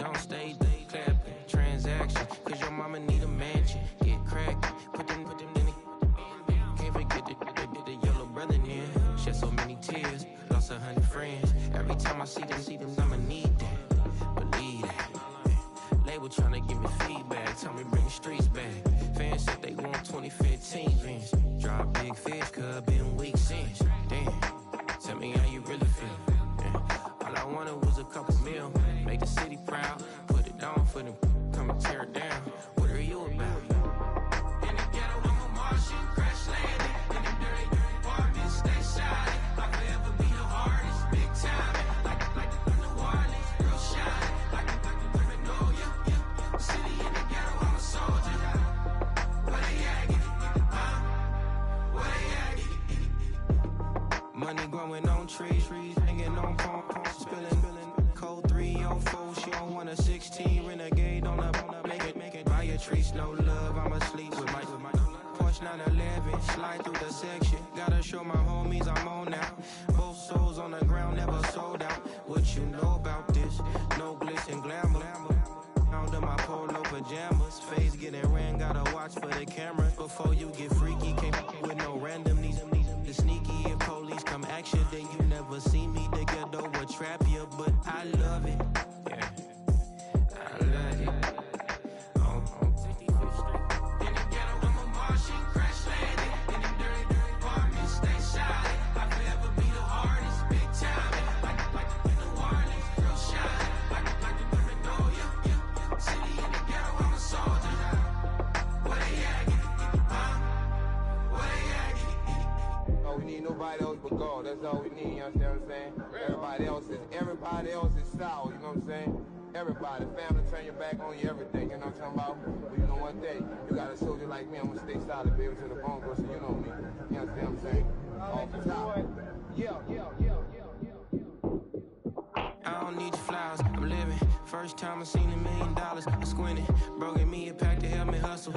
don't stay clapping. Transaction, cause your mama need a mansion. Get crackin', put them in the. Can't forget the yellow brother in. Shed so many tears, lost 100 friends. Every time I see them, I'ma need that. Believe that. Label tryna give me feedback, tell me bring the streets back. Fans said they want 2015 Vince. Drop big fish, cuz been weak since. Damn, tell me how you really feel. Yeah. All I wanted was a couple mil, make the city proud. Put it down for them, come and tear it down. What are you about? In the ghetto, I'm a Martian, crash landing. In them dirty apartments, stay shiny. I'll forever be the hardest, big time. Like the New Orleans, real shiny. Like the criminal, yeah. City in the ghetto, I'm a soldier. Where they at? Huh? Where they at? Money growing on trees, hanging on palm, spilling. Code 304, she don't want a 16. Renegade on up, make it. Buy a tree, no love, I'ma sleep with my Porsche 911, slide through the section. Gotta show my homies I'm on now. Both souls on the ground, never sold out. What you know about this? No glitz and glamour. Under my polo pajamas, face getting ran, gotta watch for the cameras. Before you get freaky, came with no randomness. The sneaky if police come action, then you never see me. The ghetto will trap you, but I love it. Yeah, I love it. In the ghetto, I'm a Martian, crash landing. In them dirty apartments, stay shy. I'll forever be the hardest, big time. Like the New Orleans, real shine. Like the criminal, yeah. City in the ghetto, I'm a soldier. Where they at? Huh? Where they at? Oh, we need nobody else but God. That's all we need, you understand what I'm saying? Everybody else is sour, you know what I'm saying? Everybody, family, turn your back on you, everything, you know what I'm talking about? But you know one thing, you got a soldier like me, I'm gonna stay solid, baby, to the bone, bro, so you know me. You understand what I'm saying? Off the top. Yeah. I don't need your flowers, I'm living. First time I seen $1 million, I squinted. Broken me a pack to help me hustle.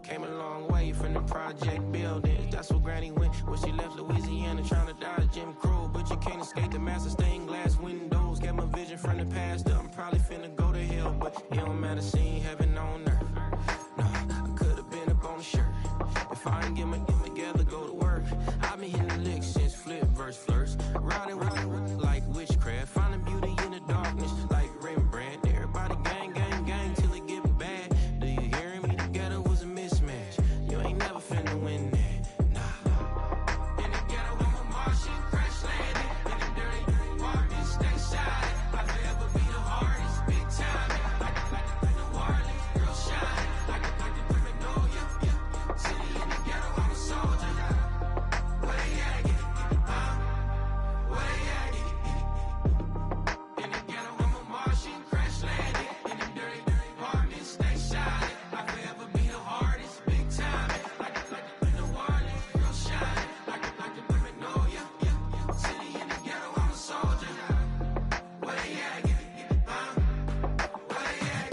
Came a long way from the project buildings. That's where Granny went when she left Louisiana, trying to dodge Jim Crow. But you can't escape the master stained glass windows. Got my vision from the past. I'm probably finna go to hell, but it don't matter, seeing heaven on earth. No, I could've been up on the shirt. If I ain't get my together, go to work. I've been hitting the licks since flip verse flirts. Riding with like witchcraft, finding beauty in the darkness like Rembrandt. Everybody gang till it get bad. Do you hear me? The ghetto was a mismatch. You ain't never finna win that. Nah. In the ghetto, I'm a Martian, crash landing. In them dirty apartments, stay shy. I'll forever be the hardest, big time. Like the New Orleans, real shine. Like the criminal, yeah. City in the ghetto, I'm a soldier. Where they at? Huh? Where they at? In the ghetto, I'm a Martian, crash landing. In them dirty apartments, stay shy. I'll forever be the hardest, big time. Like the New Orleans, real shine. Like the criminal, yeah. City in the ghetto, I'm a soldier. Where they at? Huh? Where they at?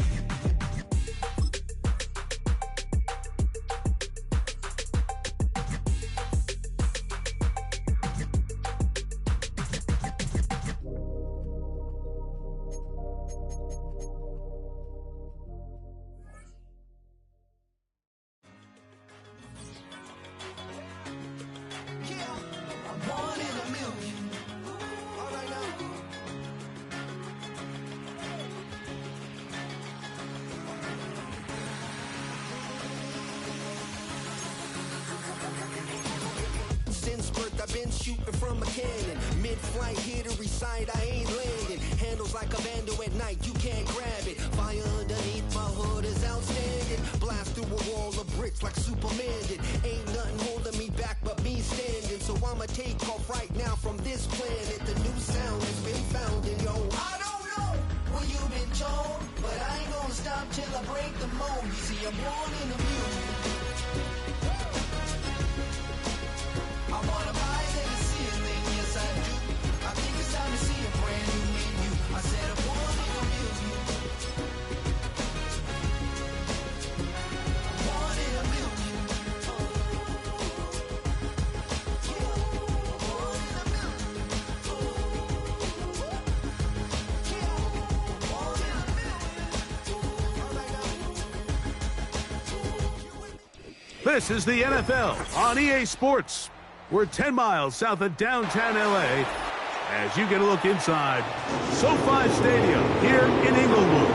I'm born in a million. All right now. Since birth, I've been shooting from a cannon. Mid-flight, here to recite, I ain't landing. Handles like a vandal at night, you can't grab it. Fire underneath my hood is outstanding. Blast through a wall of bricks like Superman did. Ain't nothing holding me back but me standing. So I'ma take off right now from this planet. The new sound has been found in yo. I don't know what you've been told, but I ain't gonna stop till I break the mold. You see, I'm born in the music. I wanna rise and see a thing, yes I do. I think it's time to see a brand new me and you. I said I'm born in the music. I'm born in a million. Born in a million. Born in a million. This is the NFL on EA Sports. We're 10 miles south of downtown LA as you get a look inside SoFi Stadium here in Inglewood.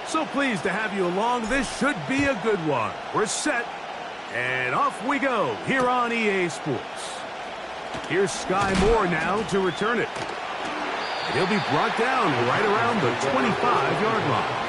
So pleased to have you along. This should be a good one. We're set, and off we go here on EA Sports. Here's Sky Moore now to return it. And he'll be brought down right around the 25-yard line.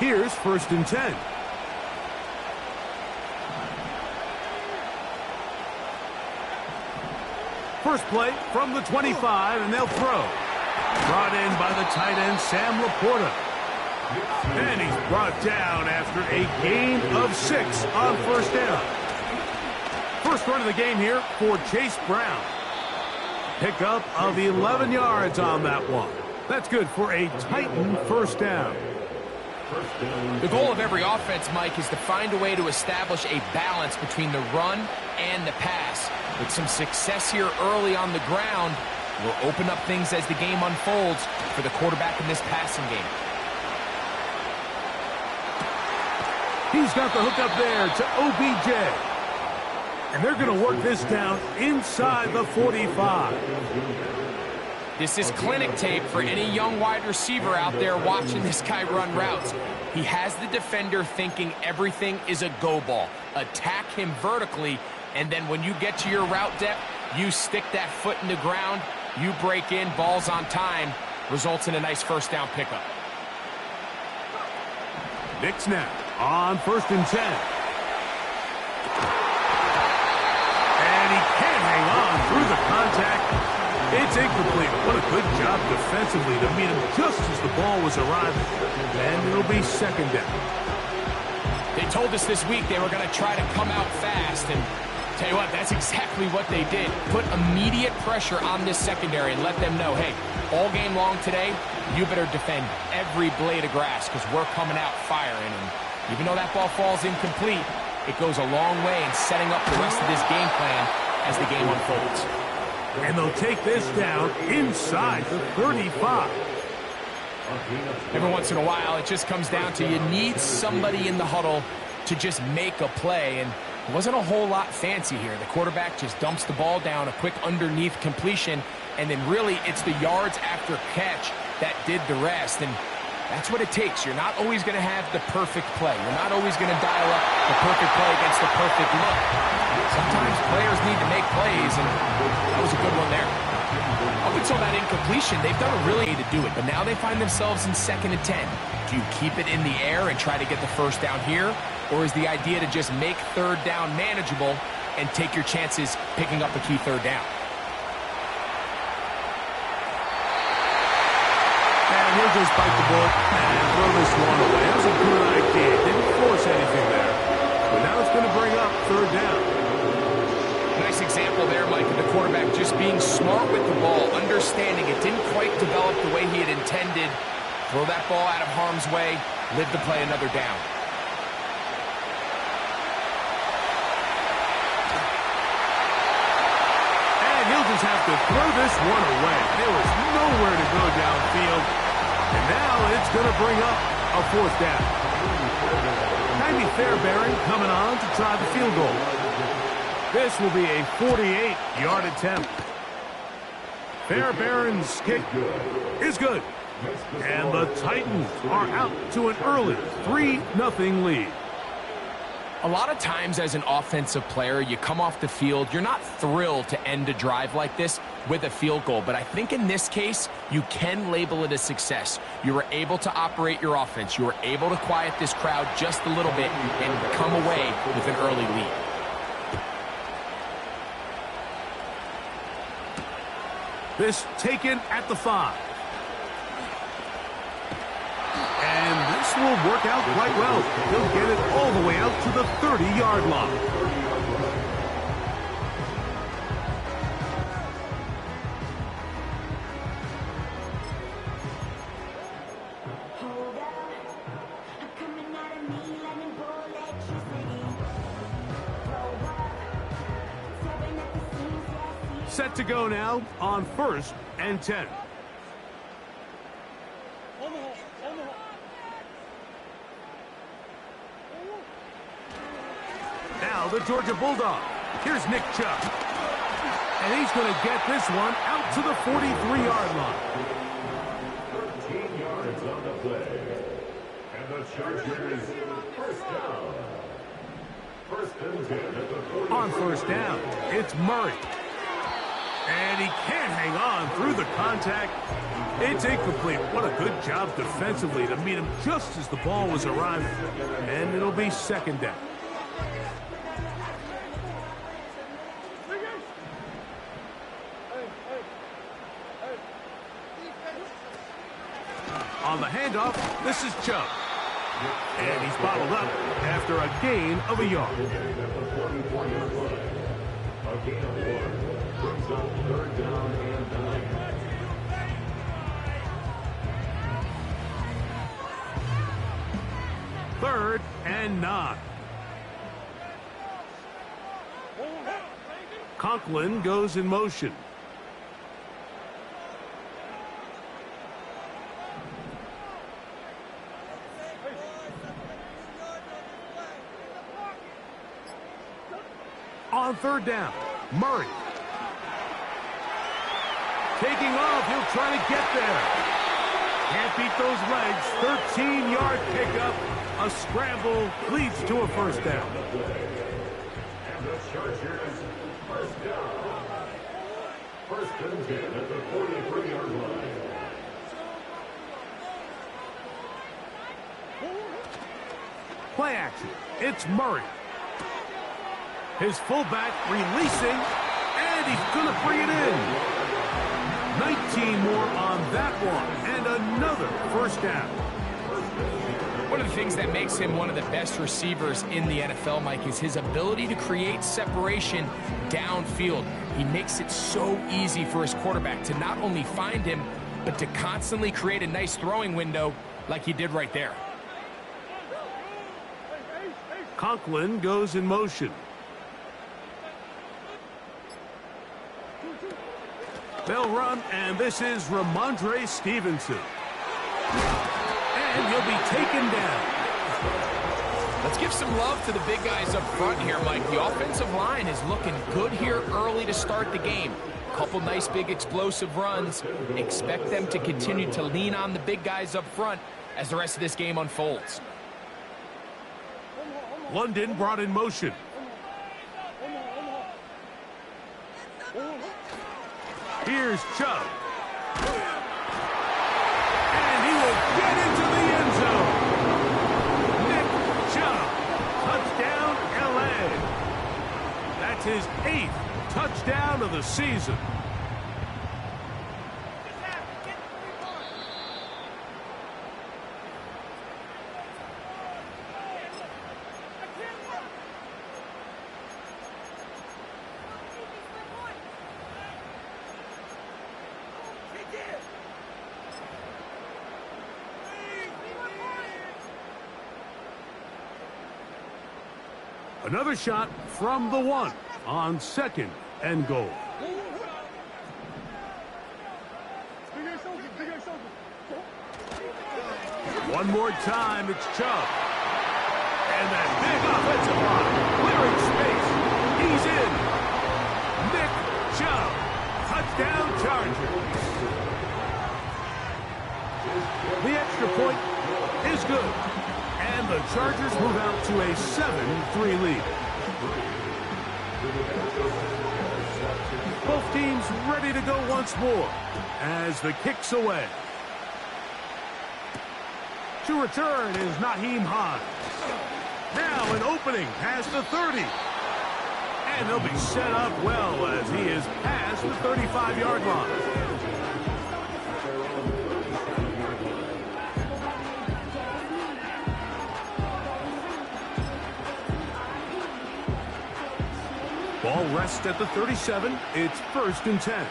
Here's 1st and 10. First play from the 25, and they'll throw. Brought in by the tight end, Sam Laporta. And he's brought down after a gain of 6 on 1st down. First run of the game here for Chase Brown. Pickup of 11 yards on that one. That's good for a Titan 1st down. The goal of every offense, Mike, is to find a way to establish a balance between the run and the pass. With some success here early on the ground, will open up things as the game unfolds for the quarterback in this passing game. He's got the hook up there to OBJ. And they're going to work this down inside the 45. This is clinic tape for any young wide receiver out there watching this guy run routes. He has the defender thinking everything is a go ball. Attack him vertically, and then when you get to your route depth, you stick that foot in the ground, you break in, ball's on time, results in a nice 1st down pickup. Nick snap on 1st and 10. And he can't hang on through the contact. It's incomplete. What a good job defensively to meet him just as the ball was arriving. And it'll be 2nd down. They told us this week they were going to try to come out fast, and tell you what, that's exactly what they did. Put immediate pressure on this secondary and let them know, hey, all game long today, you better defend every blade of grass because we're coming out firing. And even though that ball falls incomplete, it goes a long way in setting up the rest of this game plan as the game unfolds. And they'll take this down inside the 35. Every once in a while, it just comes down to you need somebody in the huddle to just make a play. And it wasn't a whole lot fancy here. The quarterback just dumps the ball down, a quick underneath completion, and then really it's the yards after catch that did the rest. And that's what it takes. You're not always going to have the perfect play. You're not always going to dial up the perfect play against the perfect look. Sometimes players need to make plays, and that was a good one there. Up until that incompletion, they've done a really way to do it, but now they find themselves in 2nd and 10. Do you keep it in the air and try to get the 1st down here, or is the idea to just make 3rd down manageable and take your chances picking up a key 3rd down? He'll just bite the bullet and throw this one away. That was a good idea. Didn't force anything there. But now it's going to bring up 3rd down. Nice example there, Mike, of the quarterback just being smart with the ball, understanding it didn't quite develop the way he had intended. Throw that ball out of harm's way, live to play another down. And he'll just have to throw this one away. There was nowhere to go downfield. And now it's going to bring up a 4th down. Tiny Fairbairn coming on to try the field goal. This will be a 48-yard attempt. Fairbairn's kick is good. And the Titans are out to an early 3-0 lead. A lot of times as an offensive player, you come off the field, you're not thrilled to end a drive like this with a field goal. But I think in this case, you can label it a success. You were able to operate your offense. You were able to quiet this crowd just a little bit and come away with an early lead. This taken at the 5. This will work out quite well. He'll get it all the way out to the 30-yard line. Set to go now on 1st and 10. Now the Georgia Bulldog. Here's Nick Chubb. And he's going to get this one out to the 43-yard line. 13 yards on the play. And the Chargers first down. First and 10 at the 43. On 1st down, it's Murray. And he can't hang on through the contact. It's incomplete. What a good job defensively to meet him just as the ball was arriving. And it'll be 2nd down. On the handoff, this is Chubb. And he's bottled up after a gain of a yard. A gain of 1. Brings up 3rd down and 9. Third and 9. Conklin goes in motion. On 3rd down, Murray. Taking off, he'll try to get there. Can't beat those legs. 13-yard pickup. A scramble leads to a 1st down. And the Chargers first down. 1st and 10 at the 43-yard line. Play action. It's Murray. His fullback releasing, and he's going to bring it in. 19 more on that one, and another 1st down. One of the things that makes him one of the best receivers in the NFL, Mike, is his ability to create separation downfield. He makes it so easy for his quarterback to not only find him, but to constantly create a nice throwing window like he did right there. Conklin goes in motion. They'll run, and this is Ramondre Stevenson. And he'll be taken down. Let's give some love to the big guys up front here, Mike. The offensive line is looking good here early to start the game. Couple nice big explosive runs. Expect them to continue to lean on the big guys up front as the rest of this game unfolds. London brought in motion. Here's Chubb. And he will get into the end zone. Nick Chubb. Touchdown, LA. That's his 8th touchdown of the season. Another shot from the 1 on 2nd and goal. One more time, it's Chubb. And that big offensive line, clearing space. He's in. Nick Chubb, touchdown Chargers. The extra point is good. And the Chargers move out to a 7-3 lead. Both teams ready to go once more as the kick's away. To return is Naheem Hines. Now an opening past the 30. And he'll be set up well as he is past the 35-yard line. pressed at the 37. It's 1st and 10.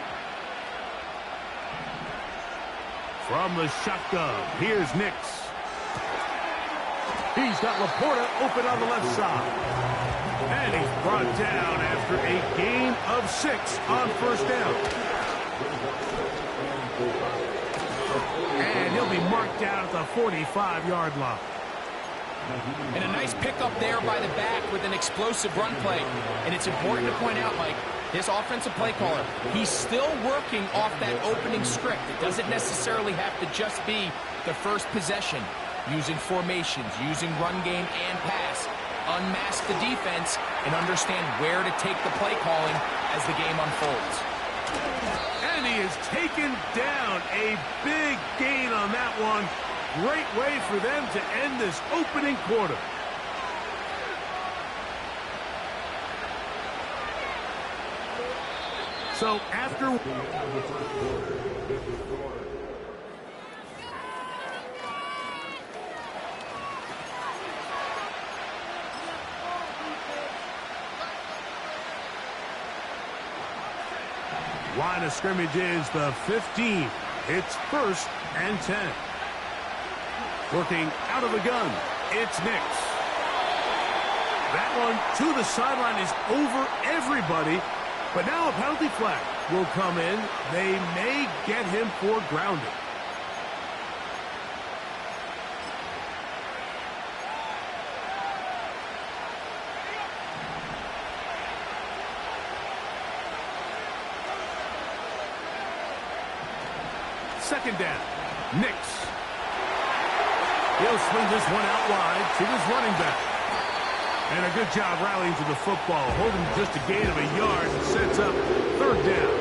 From the shotgun, here's Nix. He's got Laporta open on the left side. And he's brought down after a gain of 6 on 1st down. And he'll be marked down at the 45-yard line. And a nice pickup there by the back with an explosive run play. And it's important to point out, Mike, this offensive play caller, he's still working off that opening script. It doesn't necessarily have to just be the first possession. Using formations, using run game and pass. Unmask the defense and understand where to take the play calling as the game unfolds. And he is taken down. A big gain on that one. Great way for them to end this opening quarter. So after... line of scrimmage is the 15. It's 1st and 10. Working out of the gun, it's Nix. That one to the sideline is over everybody, but now a penalty flag will come in. They may get him for grounding. Second down, Nix. He'll swing this one out wide to his running back. And a good job rallying to the football, holding just a gain of a yard and sets up 3rd down.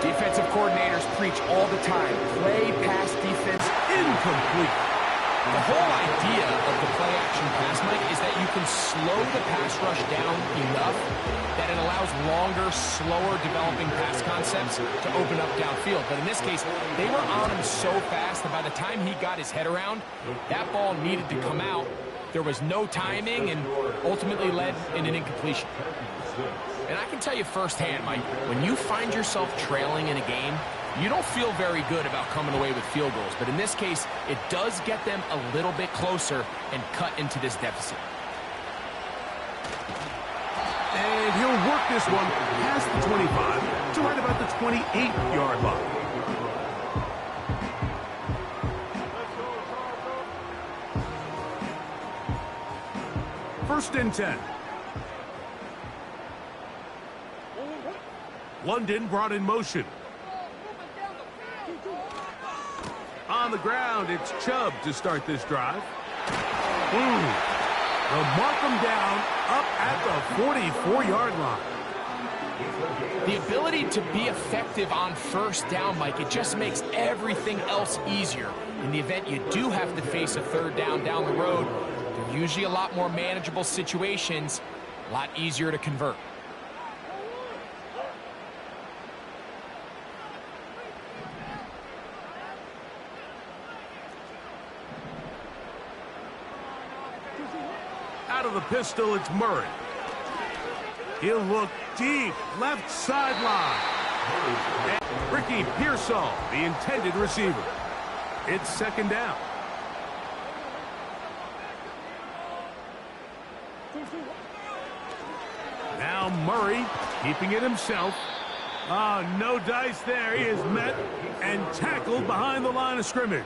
Defensive coordinators preach all the time, play, pass, defense. Incomplete. The whole idea of the play-action pass, Mike, is that you can slow the pass rush down enough that it allows longer, slower developing pass concepts to open up downfield. But in this case, they were on him so fast that by the time he got his head around, that ball needed to come out. There was no timing and ultimately led in an incompletion. And I can tell you firsthand, Mike, when you find yourself trailing in a game, you don't feel very good about coming away with field goals. But in this case, it does get them a little bit closer and cut into this deficit. And he'll work this one past the 25 to right about the 28-yard line. First and 10. London brought in motion. On the ground, it's Chubb to start this drive. They'll mark him down up at the 44-yard line. The ability to be effective on 1st down, Mike, it just makes everything else easier. In the event you do have to face a 3rd down the road, they're usually a lot more manageable situations, a lot easier to convert. Out of the pistol, it's Murray. He'll look deep, left sideline. Ricky Pearsall, the intended receiver. It's 2nd down. Now Murray keeping it himself. Oh, no dice there. He is met and tackled behind the line of scrimmage.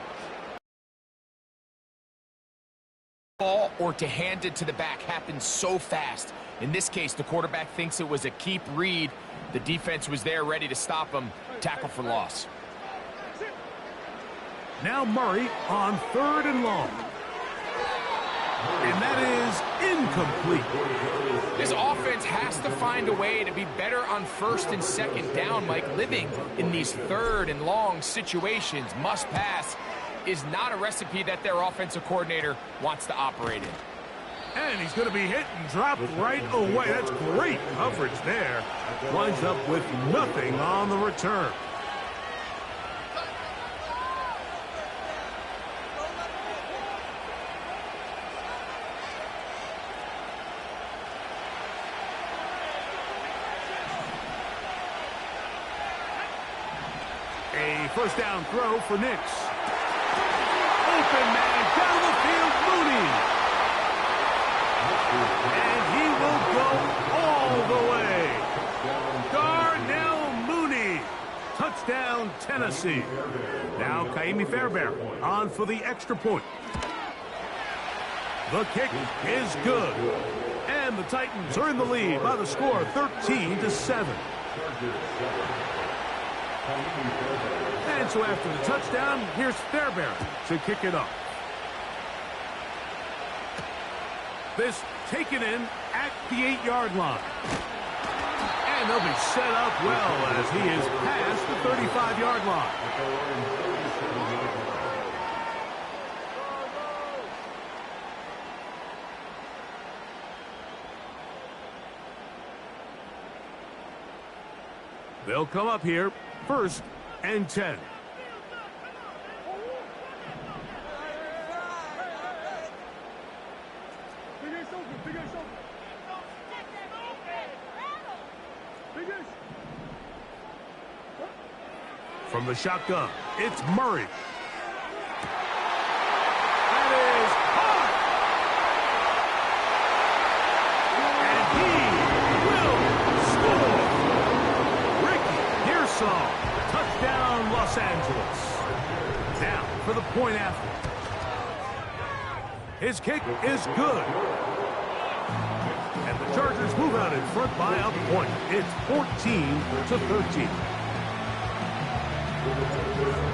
Ball or to hand it to the back happens so fast. In this case, the quarterback thinks it was a keep read. The defense was there ready to stop him. Tackle for loss. Now Murray on 3rd and long. And that is incomplete. This offense has to find a way to be better on 1st and 2nd down, Mike. Living in these 3rd and long situations, must pass, is not a recipe that their offensive coordinator wants to operate in. And he's going to be hit and dropped right away. That's great coverage there. Winds up with nothing on the return. A first down throw for Nix. Open man down the field, Mooney. And he will go all the way. Darnell Mooney. Touchdown, Tennessee. Now Kaimi Fairbairn on for the extra point. The kick is good. And the Titans are in the lead by the score 13-7. And so after the touchdown, here's Fairbairn to kick it off. This taken in at the 8-yard line. And they'll be set up well as he is past the 35-yard line. They'll come up here, 1st and 10. From the shotgun, it's Murray. That is hard. And he will score. Ricky Pearsall, touchdown Los Angeles. Now for the point after. His kick is good. And the Chargers move out in front by a point. It's 14-13.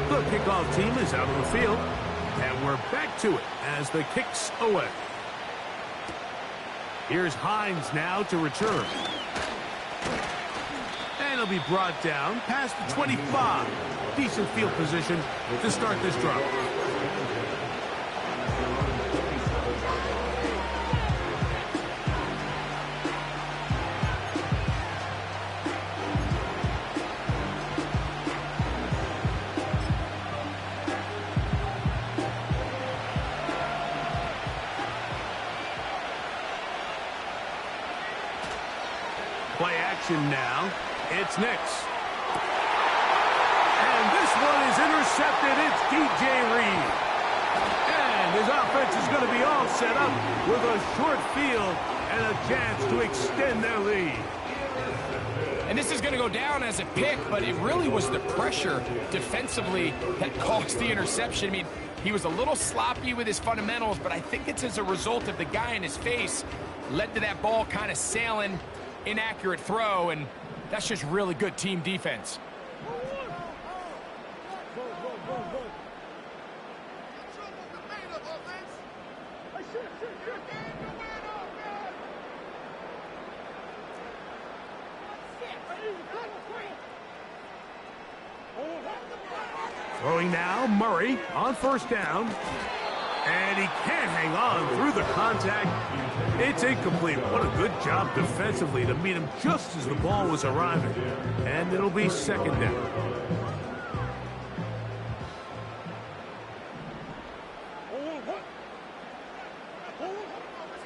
The kickoff team is out on the field, and we're back to it as the kick's away. Here's Hines now to return. And he'll be brought down past the 25. Decent field position to start this drive. Play action now. It's Nix. And this one is intercepted. It's DJ Reed. And his offense is going to be all set up with a short field and a chance to extend their lead. And this is going to go down as a pick, but it really was the pressure defensively that caused the interception. I mean, he was a little sloppy with his fundamentals, but I think it's as a result of the guy in his face led to that ball kind of sailing. Inaccurate throw, and that's just really good team defense. Throwing now, Murray on 1st down. And he can't hang on through the contact. It's incomplete. What a good job defensively to meet him just as the ball was arriving. And it'll be 2nd down.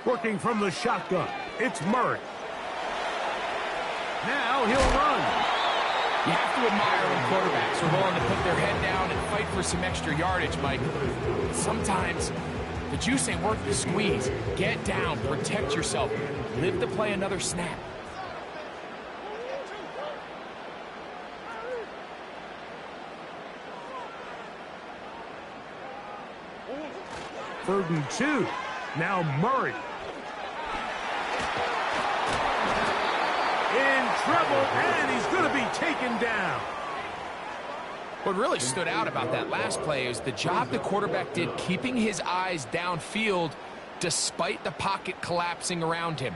Working from the shotgun, it's Murray. Now he'll run. You have to admire when quarterbacks are willing to put their head down and fight for some extra yardage, Mike. Sometimes the juice ain't worth the squeeze. Get down, protect yourself, live to play another snap. Third and 2. Now Murray. In trouble, and he's going to be taken down. What really stood out about that last play is the job the quarterback did keeping his eyes downfield despite the pocket collapsing around him.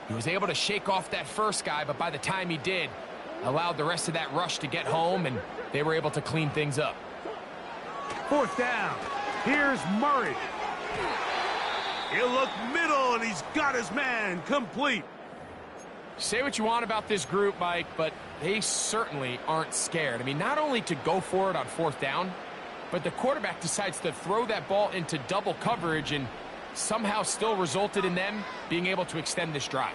He was able to shake off that first guy, but by the time he did, allowed the rest of that rush to get home, and they were able to clean things up. 4th down. Here's Murray. He'll look middle, and he's got his man complete. Say what you want about this group, Mike, but they certainly aren't scared. I mean, not only to go for it on 4th down, but the quarterback decides to throw that ball into double coverage and somehow still resulted in them being able to extend this drive.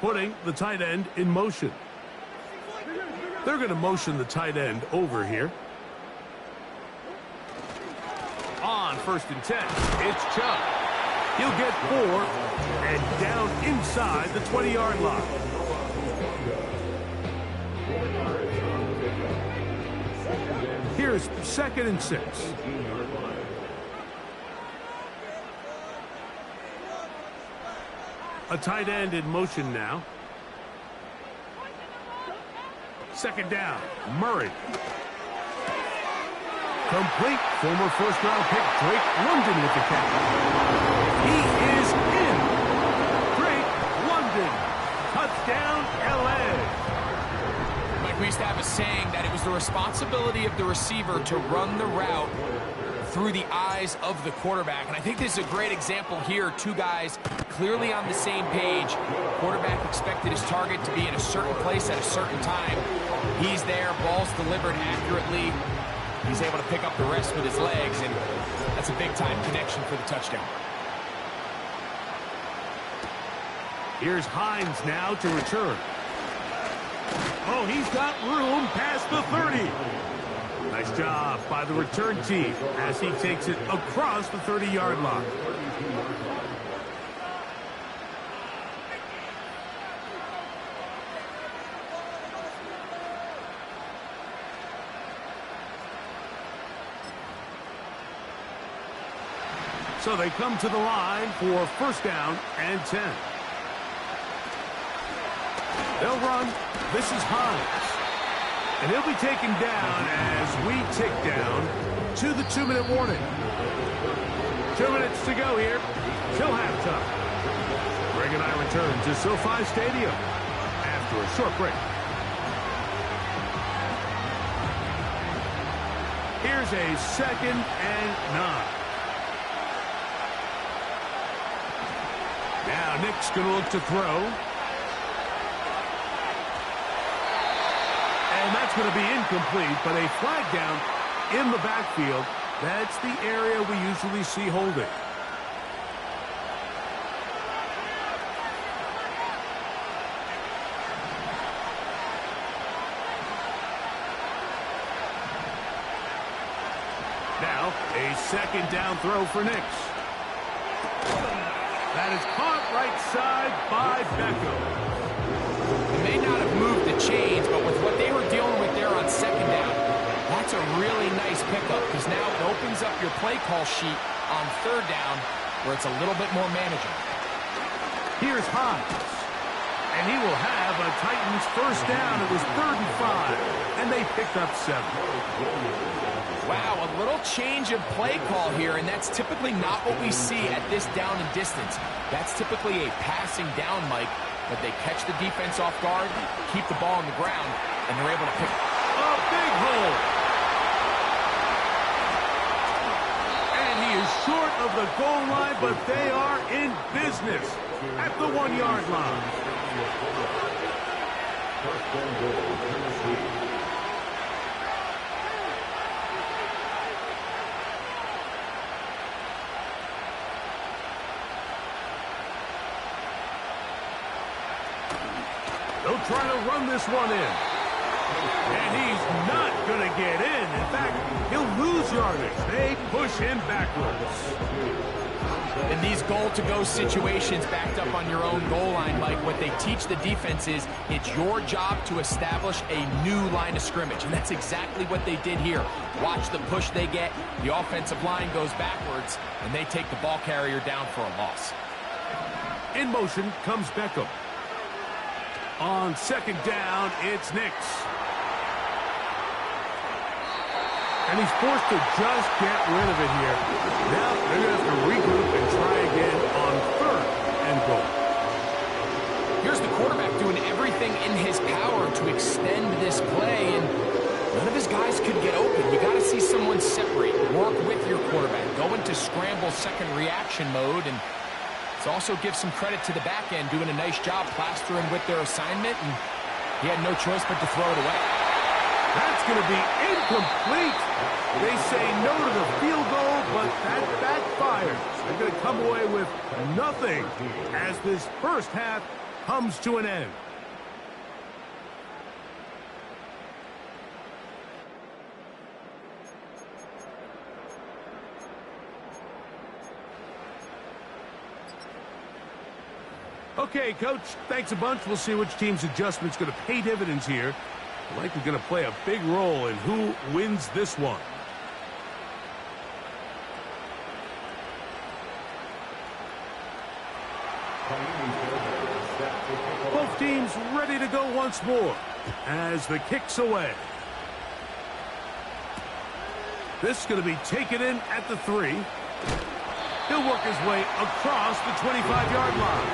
Putting the tight end in motion. They're going to motion the tight end over here. On 1st and 10, it's Chubb. He'll get 4 and down inside the 20-yard line. Here's 2nd and 6. A tight end in motion now. 2nd down, Murray. Complete. Former 1st-round pick Drake London with the catch. He is in. Drake London. Touchdown, L.A. Mike, we used to have a saying that it was the responsibility of the receiver to run the route through the eyes of the quarterback. And I think this is a great example here. 2 guys clearly on the same page. Quarterback expected his target to be in a certain place at a certain time. He's there. Ball's delivered accurately. He's able to pick up the rest with his legs, and that's a big-time connection for the touchdown. Here's Hines now to return. Oh, he's got room past the 30. Nice job by the return team as he takes it across the 30-yard line. So they come to the line for 1st down and 10. They'll run. This is Hines. And he'll be taken down as we tick down to the 2-minute warning. 2 minutes to go here till halftime. Greg and I return to SoFi Stadium after a short break. Here's a 2nd and 9. Now Nick's going to look to throw. And that's going to be incomplete, but a flag down in the backfield. That's the area we usually see holding. Now a 2nd down throw for Knicks. That is caught right side by Beckham. They may not have moved the chains, but with what they were dealing with there on 2nd down, that's a really nice pickup because now it opens up your play call sheet on 3rd down where it's a little bit more manageable. Here's Hines. And he will have a Titans 1st down. It was 3rd and 5, and they picked up 7. Wow, a little change of play call here, and that's typically not what we see at this down and distance. That's typically a passing down, Mike, but they catch the defense off guard, keep the ball on the ground, and they're able to pick a big hole. And he is short of the goal line, but they are in business at the 1-yard line. They'll try to run this one in. And he's not going to get in. In fact, he'll lose yardage. They push him backwards. In these goal-to-go situations backed up on your own goal line, Mike, what they teach the defense is it's your job to establish a new line of scrimmage. And that's exactly what they did here. Watch the push they get. The offensive line goes backwards, and they take the ball carrier down for a loss. In motion comes Beckham. On 2nd down, it's Knicks. And he's forced to just get rid of it here. Now they're going to have to regroup and try again on 3rd and goal. Here's the quarterback doing everything in his power to extend this play, and none of his guys could get open. You got to see someone separate, work with your quarterback, go into scramble 2nd reaction mode, and let's also give some credit to the back end doing a nice job plastering with their assignment, and he had no choice but to throw it away. That's going to be incomplete. They say no to the field goal, but that backfires. They're going to come away with nothing as this 1st half comes to an end. Okay, Coach, thanks a bunch. We'll see which team's adjustment's going to pay dividends here. Likely going to play a big role in who wins this one. Both teams ready to go once more as the kick's away. This is going to be taken in at the 3. He'll work his way across the 25-yard line.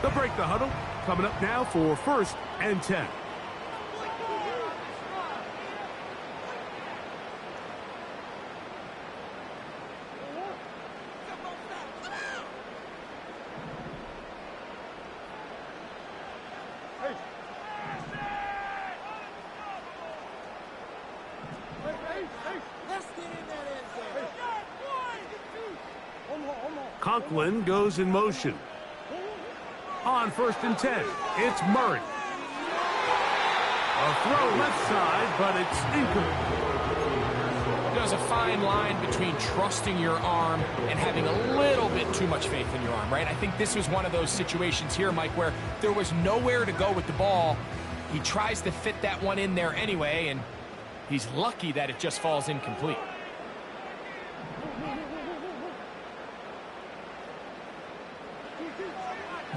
They'll break the huddle. Coming up now for 1st and 10. Conklin goes in motion. On 1st and 10, it's Murray. A throw left side, but it's incomplete. There's a fine line between trusting your arm and having a little bit too much faith in your arm, right? I think this was one of those situations here, Mike, where there was nowhere to go with the ball. He tries to fit that one in there anyway, and he's lucky that it just falls incomplete.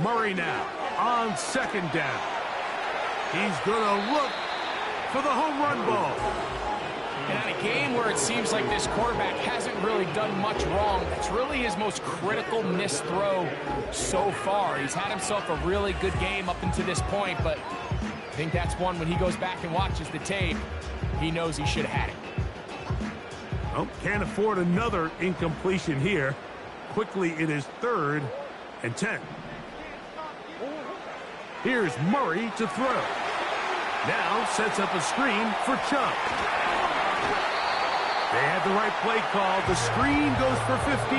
Murray now on 2nd down. He's going to look for the home run ball. And in a game where it seems like this quarterback hasn't really done much wrong, that's really his most critical missed throw so far. He's had himself a really good game up until this point, but I think that's one when he goes back and watches the tape, he knows he should have had it. Well, can't afford another incompletion here. Quickly, it is 3rd and 10. Here's Murray to throw. Now sets up a screen for Chubb. They had the right play call. The screen goes for 15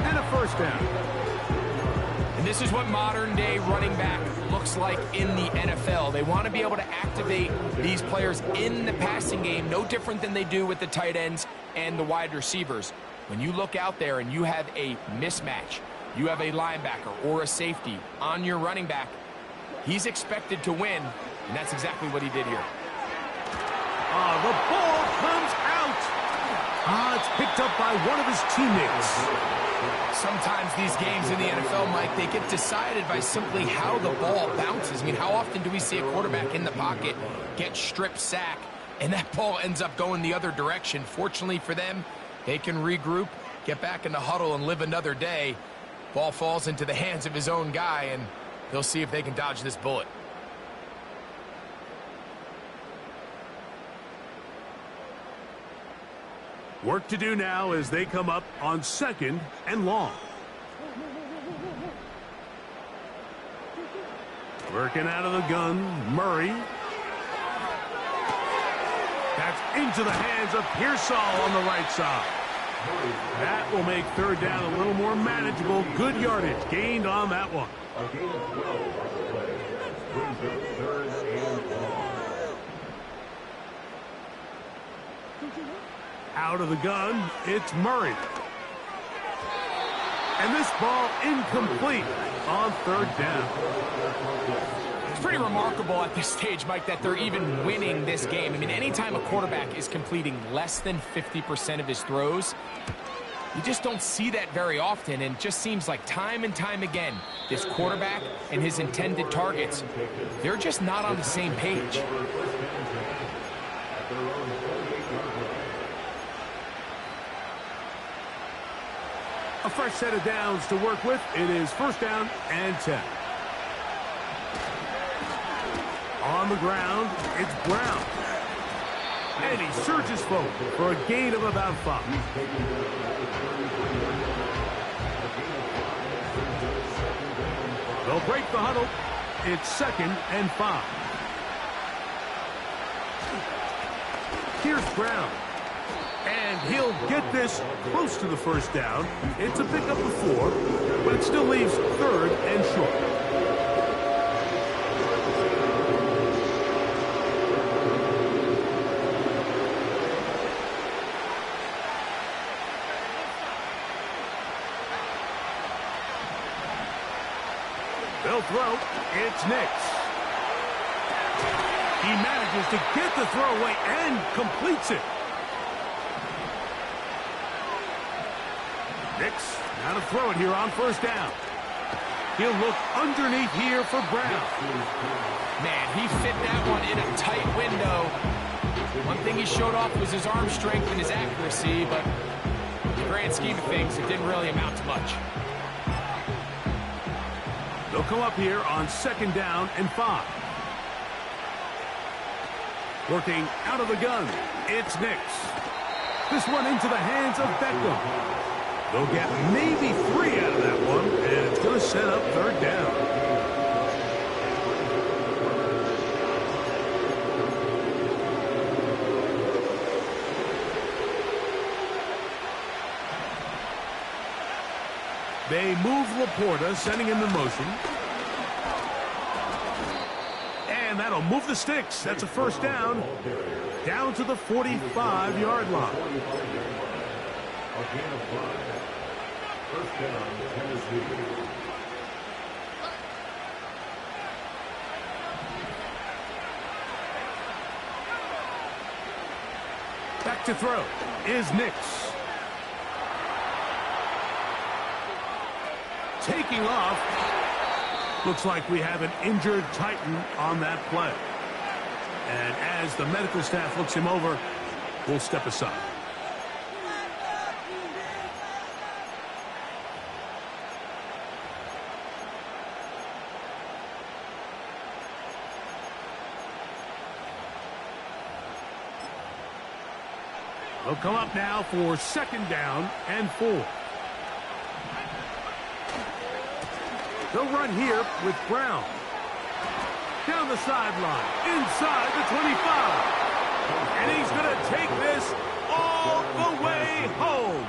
and a 1st down. And this is what modern-day running back looks like in the NFL. They want to be able to activate these players in the passing game, no different than they do with the tight ends and the wide receivers. When you look out there and you have a mismatch, you have a linebacker or a safety on your running back, he's expected to win, and that's exactly what he did here. The ball comes out. It's picked up by one of his teammates. Sometimes these games in the NFL, Mike, they get decided by simply how the ball bounces. I mean, how often do we see a quarterback in the pocket get strip sack, and that ball ends up going the other direction? Fortunately for them, they can regroup, get back in the huddle, and live another day. Ball falls into the hands of his own guy, and they'll see if they can dodge this bullet. Work to do now as they come up on 2nd and long. Working out of the gun, Murray. That's into the hands of Pearsall on the right side. That will make 3rd down a little more manageable. Good yardage gained on that one. A gain of 12 on the play. Brings up 3rd and long. Out of the gun, it's Murray. And this ball incomplete on 3rd down. It's pretty remarkable at this stage, Mike, that they're even winning this game. I mean, anytime a quarterback is completing less than 50% of his throws, you just don't see that very often, and it just seems like time and time again, this quarterback and his intended targets, they're just not on the same page. A fresh set of downs to work with. It is 1st down and 10. On the ground, it's Brown. And he surges forward for a gain of about 5. They'll break the huddle. It's 2nd and 5. Here's Brown. And he'll get this close to the 1st down. It's a pickup of 4, but it still leaves 3rd and short. They'll throw. It's Nix. He manages to get the throw away and completes it. Nix now to throw it here on first down. He'll look underneath here for Brown. Man, he fit that one in a tight window. One thing he showed off was his arm strength and his accuracy, but in the grand scheme of things, it didn't really amount to much. They'll come up here on second down and 5. Working out of the gun, it's Nix. This one into the hands of Beckham. They'll get maybe 3 out of that one, and it's going to set up third down. They move Laporta, sending him in motion. And that'll move the sticks. That's a first down. Down to the 45-yard line. First down, Tennessee. Back to throw is Nix. Taking off. Looks like we have an injured Titan on that play. And as the medical staff looks him over, we'll step aside. They'll come up now for second down and 4. They'll run here with Brown. Down the sideline, inside the 25. And he's going to take this all the way home.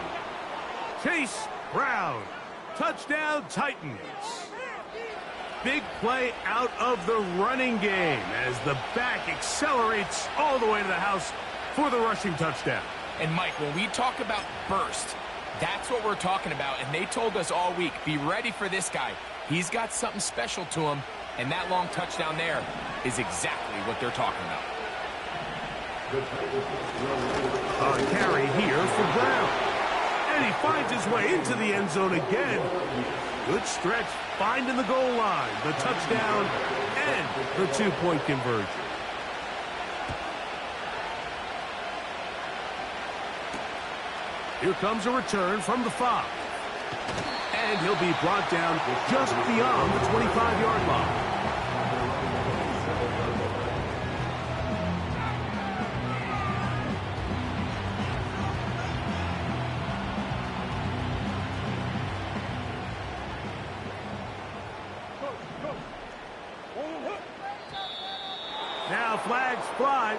Chase Brown. Touchdown, Titans. Big play out of the running game as the back accelerates all the way to the house for the rushing touchdown. And, Mike, when we talk about burst, that's what we're talking about. And they told us all week, be ready for this guy. He's got something special to him, and that long touchdown there is exactly what they're talking about. A carry here for Brown. And he finds his way into the end zone again. Good stretch, finding the goal line, the touchdown, and the 2-point conversion. Here comes a return from the 5. And he'll be brought down just beyond the 25-yard line. Now flags fly.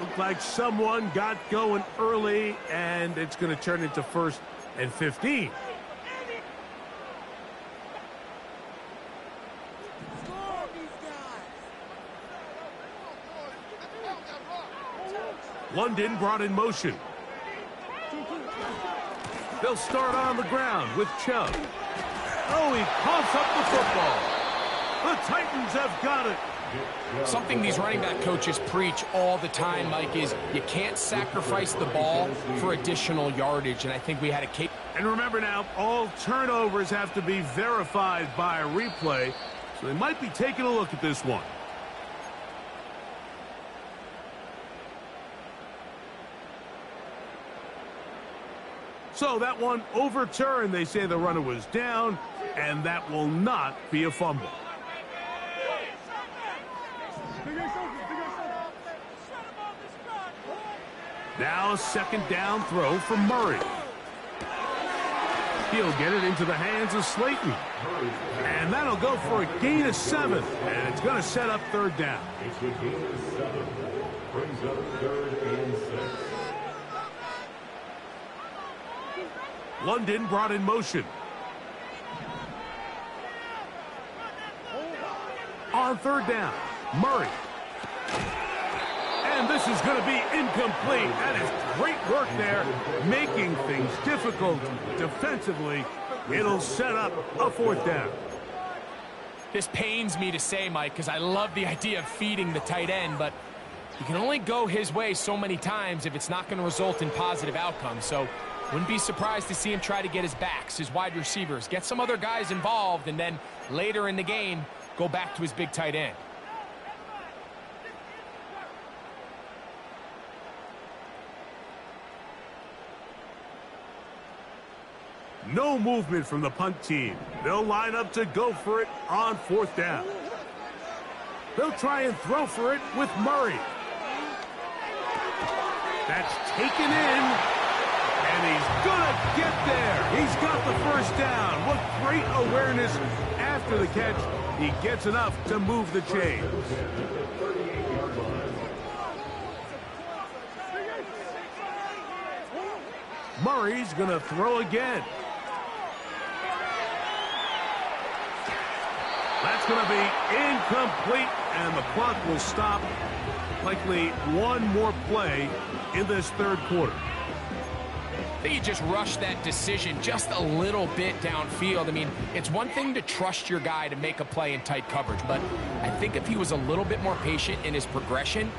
Looked like someone got going early, and it's going to turn into 1st and 15. London brought in motion. They'll start on the ground with Chubb. Oh, he coughs up the football. The Titans have got it. Something these running back coaches preach all the time, Mike, is you can't sacrifice the ball for additional yardage, and I think we had a case. And remember now, all turnovers have to be verified by a replay, so they might be taking a look at this one. So that one overturned. They say the runner was down, and that will not be a fumble. Now a second down throw for Murray. He'll get it into the hands of Slayton. And that'll go for a gain of 7. And it's going to set up third down. It's a gain of 7. Brings up 3rd and 6. London brought in motion. On third down, Murray. And this is going to be incomplete. That is great work there, making things difficult defensively. It'll set up a 4th down. This pains me to say, Mike, because I love the idea of feeding the tight end, but you can only go his way so many times if it's not going to result in positive outcomes. So wouldn't be surprised to see him try to get his backs, his wide receivers, get some other guys involved, and then later in the game, go back to his big tight end. No movement from the punt team. They'll line up to go for it on 4th down. They'll try and throw for it with Murray. That's taken in, and he's gonna get there. He's got the first down. What great awareness after the catch. He gets enough to move the chains. Murray's gonna throw again. That's going to be incomplete, and the clock will stop. Likely one more play in this 3rd quarter. I think you just rushed that decision just a little bit downfield. I mean, it's one thing to trust your guy to make a play in tight coverage, but I think if he was a little bit more patient in his progression,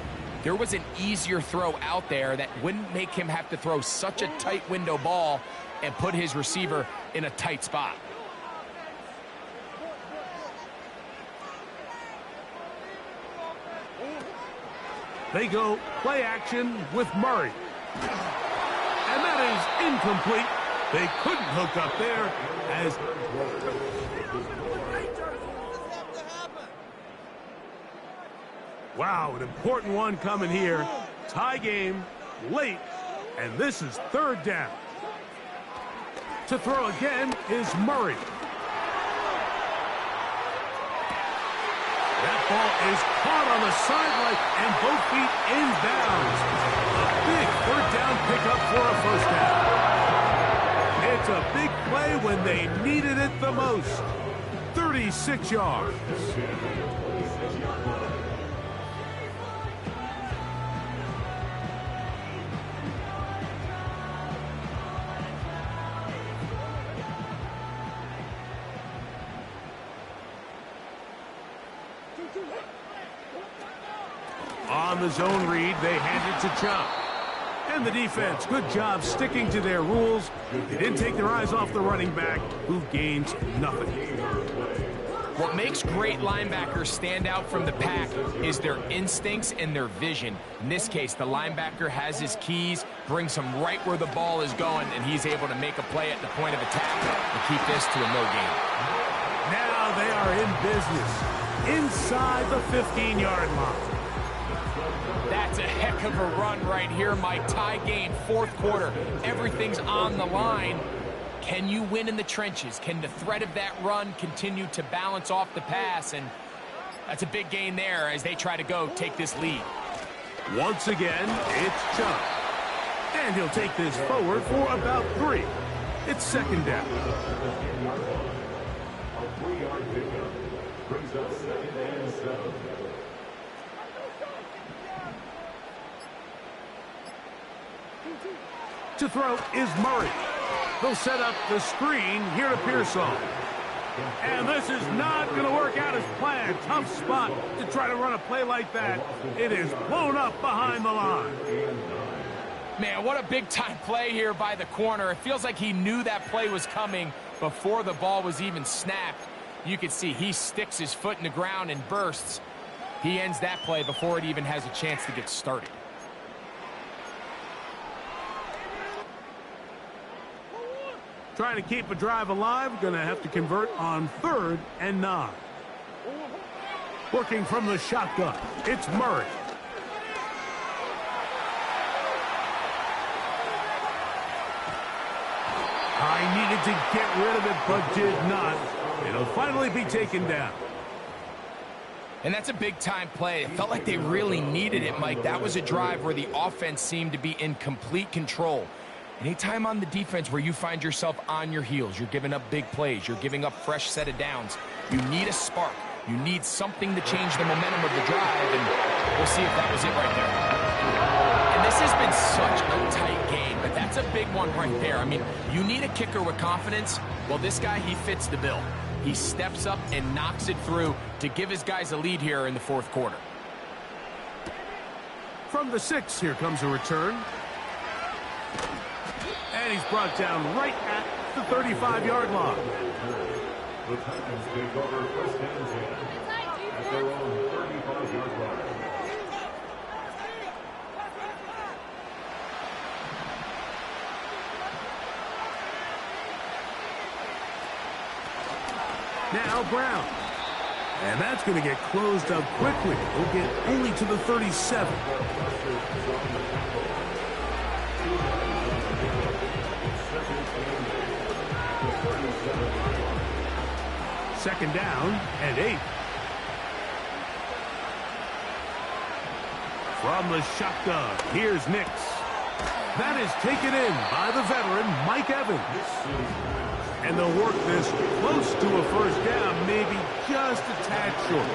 there was an easier throw out there that wouldn't make him have to throw such a tight window ball and put his receiver in a tight spot. They go play action with Murray. And that is incomplete. They couldn't hook up there as... Wow, an important one coming here. Tie game, late, and this is 3rd down. To throw again is Murray. That ball is caught on the sideline, and both feet inbounds. A big 3rd down pickup for a 1st down. It's a big play when they needed it the most. 36 yards. On the zone read, they hand it to Chop. And the defense, good job sticking to their rules. They didn't take their eyes off the running back, who gains nothing. What makes great linebackers stand out from the pack is their instincts and their vision. In this case, the linebacker has his keys, brings him right where the ball is going, and he's able to make a play at the point of attack and keep this to a no gain. Now they are in business inside the 15-yard line. That's a heck of a run right here, Mike. Tie game, 4th quarter. Everything's on the line. Can you win in the trenches? Can the threat of that run continue to balance off the pass? And that's a big gain there as they try to go take this lead. Once again, it's Chubb. And he'll take this forward for about 3. It's 2nd down. A 3-yard pickup brings up 2nd and 7. To throw is Murray. They'll set up the screen here to Pearsall. And this is not going to work out as planned. Tough spot to try to run a play like that. It is blown up behind the line. Man, what a big-time play here by the corner. It feels like he knew that play was coming before the ball was even snapped. You can see he sticks his foot in the ground and bursts. He ends that play before it even has a chance to get started. Trying to keep a drive alive, going to have to convert on 3rd and 9. Working from the shotgun, it's Murray. I needed to get rid of it, but did not. It'll finally be taken down. And that's a big-time play. It felt like they really needed it, Mike. That was a drive where the offense seemed to be in complete control. Anytime on the defense where you find yourself on your heels, you're giving up big plays, you're giving up fresh set of downs, you need a spark. You need something to change the momentum of the drive, and we'll see if that was it right there. And this has been such a tight game, but that's a big one right there. I mean, you need a kicker with confidence. Well, this guy, he fits the bill. He steps up and knocks it through to give his guys a lead here in the fourth quarter. From the 6, here comes a return. And he's brought down right at the 35-yard line. The Titans take over first and 10 at their own 35-yard line. Now Brown. And that's going to get closed up quickly. He'll get only to the 37. Second down and 8. From the shotgun, here's Nix. That is taken in by the veteran, Mike Evans. And they'll work this close to a first down, maybe just a tad short.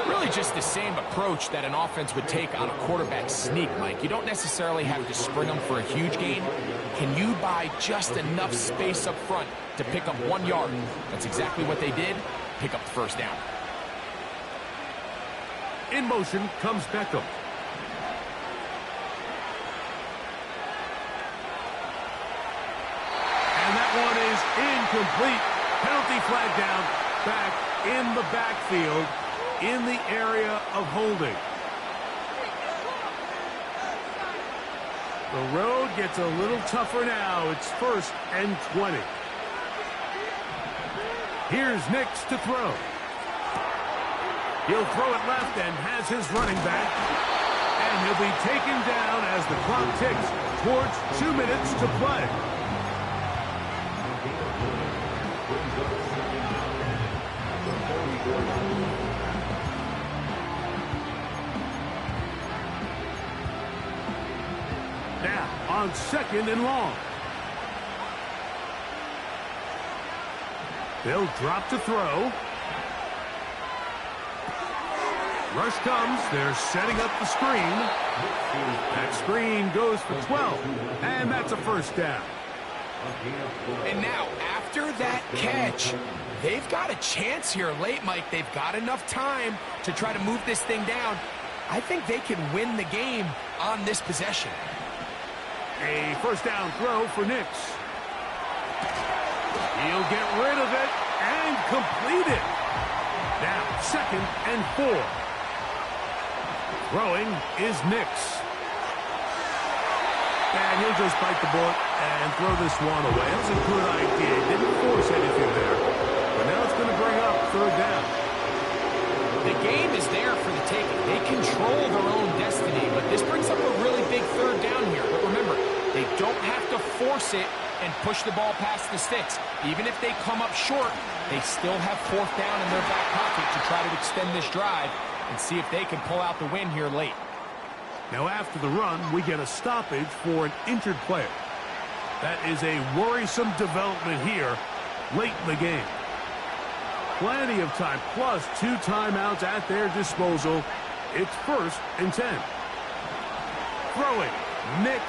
Really just the same approach that an offense would take on a quarterback sneak, Mike. You don't necessarily have to spring them for a huge gain. Can you buy just enough space up front to pick up 1 yard? That's exactly what they did. Pick up the first down. In motion comes Beckham. One is incomplete. Penalty flag down. Back in the backfield in the area of holding. The road gets a little tougher now. It's 1st and 20. Here's Nix to throw. He'll throw it left and has his running back. And he'll be taken down as the clock ticks towards 2 minutes to play. Now on 2nd and long. They'll drop to throw. Rush comes. They're setting up the screen. That screen goes for 12. And that's a first down. And now, after that catch, they've got a chance here late, Mike. They've got enough time to try to move this thing down. I think they can win the game on this possession. A first down throw for Nix. He'll get rid of it and complete it. Now, 2nd and 4. Throwing is Nix. And he'll just bite the bullet and throw this one away. That's a good idea. Didn't force anything there. But now it's going to bring up 3rd down. The game is there for the taking. They control their own destiny. But this brings up a really big 3rd down here. But remember, they don't have to force it and push the ball past the sticks. Even if they come up short, they still have 4th down in their back pocket to try to extend this drive and see if they can pull out the win here late. Now after the run, we get a stoppage for an injured player. That is a worrisome development here late in the game. Plenty of time, plus 2 timeouts at their disposal. It's 1st and 10. Throwing, Nix.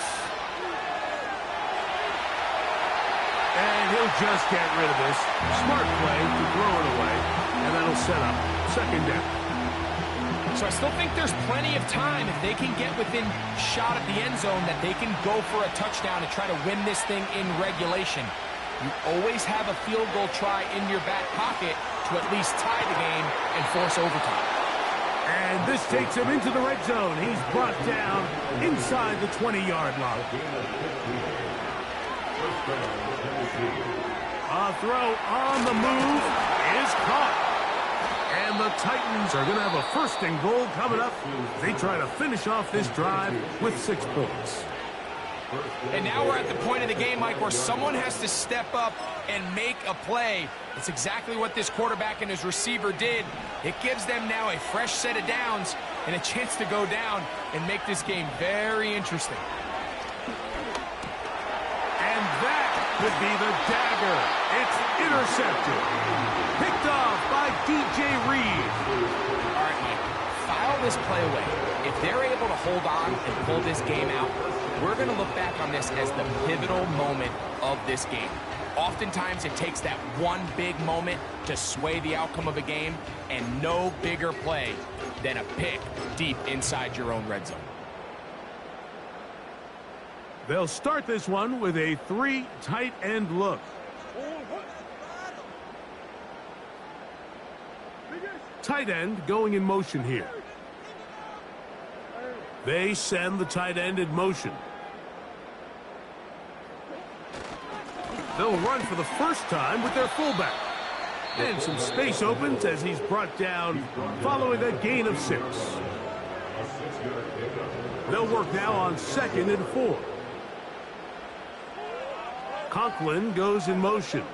And he'll just get rid of this. Smart play to throw it away, and that'll set up 2nd down. So I still think there's plenty of time if they can get within shot at the end zone that they can go for a touchdown and try to win this thing in regulation. You always have a field goal try in your back pocket to at least tie the game and force overtime. And this takes him into the red zone. He's brought down inside the 20-yard line. A throw on the move is caught. And the Titans are going to have a 1st and goal coming up. They try to finish off this drive with 6 points. And now we're at the point of the game, Mike, where someone has to step up and make a play. It's exactly what this quarterback and his receiver did. It gives them now a fresh set of downs and a chance to go down and make this game very interesting. And that could be the dagger. It's intercepted. Picked off by DJ Reed. All right, Mike, file this play away. If they're able to hold on and pull this game out, we're going to look back on this as the pivotal moment of this game. Oftentimes, it takes that one big moment to sway the outcome of a game, and no bigger play than a pick deep inside your own red zone. They'll start this one with a 3 tight end look. Tight end going in motion here. They send the tight end in motion. They'll run for the first time with their fullback. And some space opens as he's brought down following a gain of 6. They'll work now on 2nd and 4. Conklin goes in motion.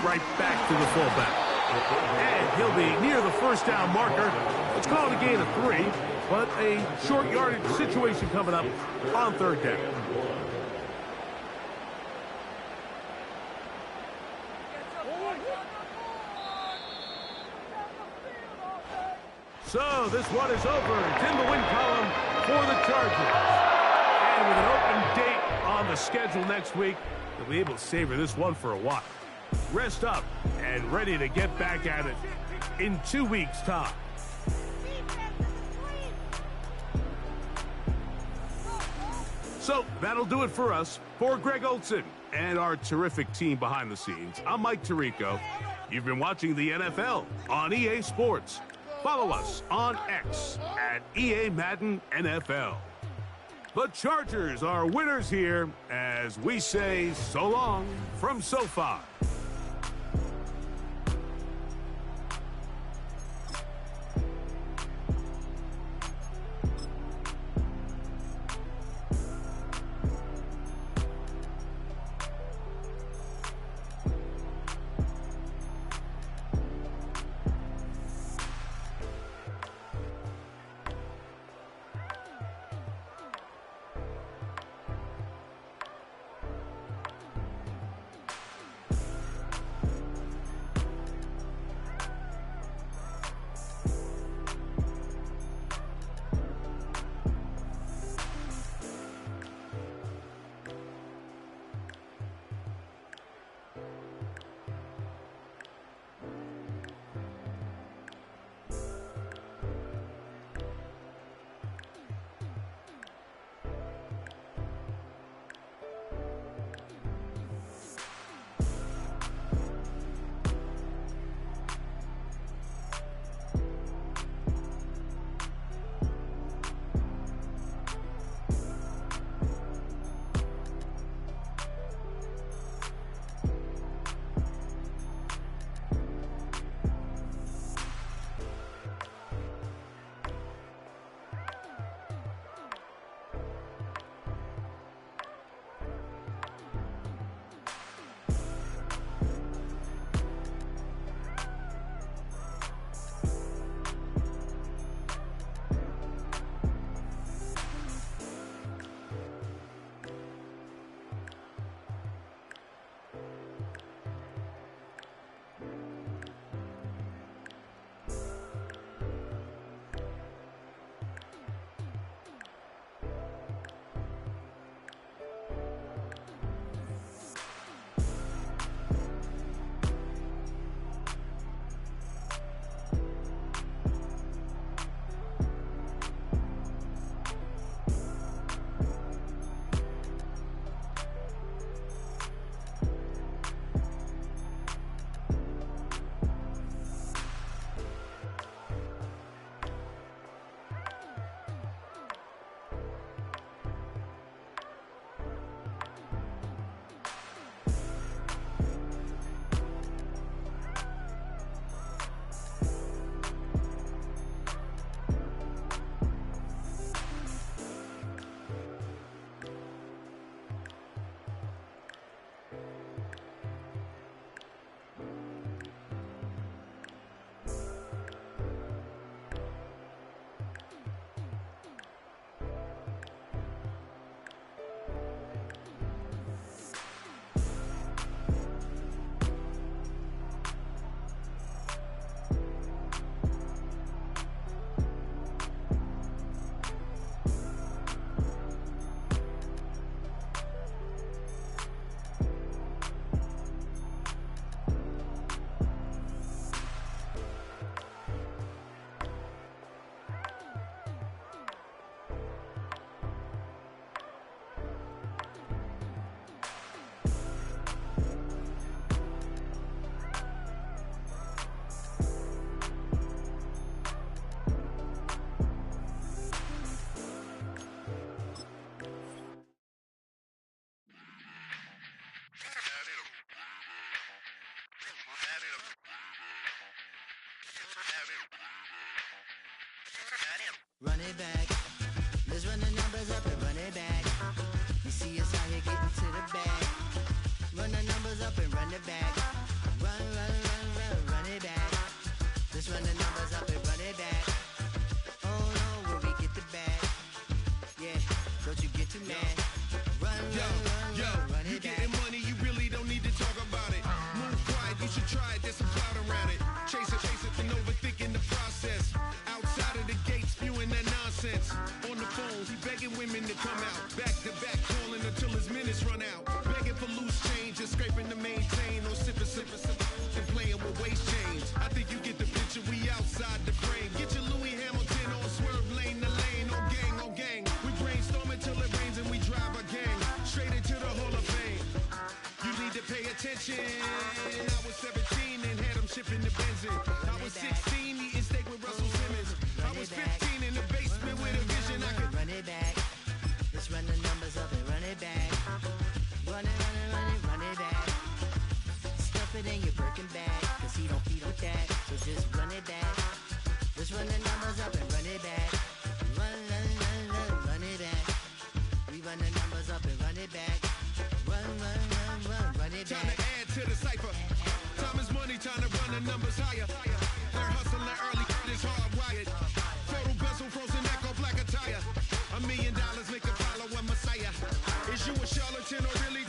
Right back to the fullback. And he'll be near the first down marker. Let's call it a gain of 3, but a short yardage situation coming up on 3rd down. So this one is over. It's in the win column for the Chargers. And with an open date on the schedule next week, they'll be able to savor this one for a while. Rest up and ready to get back at it in 2 weeks' time. So that'll do it for us. For Greg Olson and our terrific team behind the scenes, I'm Mike Tirico. You've been watching the NFL on EA Sports. Follow us on X at EA Madden NFL. The Chargers are winners here as we say so long from SoFi. You getting money, you really don't need to talk about it. Move quiet, you should try it, there's some clout around it. Chase it, and overthinking the process. Outside of the gates, spewing that nonsense. On the phone, he begging women to come out. Back to back, calling until his minutes run out. Begging for loose change, just scraping to maintain. Or sipping, and playing with waist chains. I think you get the picture, we outside the frame. Get your Louis Hamilton on swerve lane to lane. On gang. We brainstorm until it rains and we drive a gang. Straight into the Hall of Fame. You need to pay attention. I was 17 and had them shipping the Benzin. I was 16 eating steak with Russell Simmons. I was 15 in the basement with a vision. I could run it back. Let's run the numbers up and run it back. Run it back. Stuff it in your Birkin bag, cause he don't feed with that. So just run it back. Let's run the numbers up and run it back. Run it back. We run the numbers up and run it back. Run it back. Time to add to the cipher. Time is money, time to run the numbers higher. They're hustling early, it's hardwired. Photo bezel, frozen echo, black attire. $1 million make a follow a messiah. Is you a charlatan or really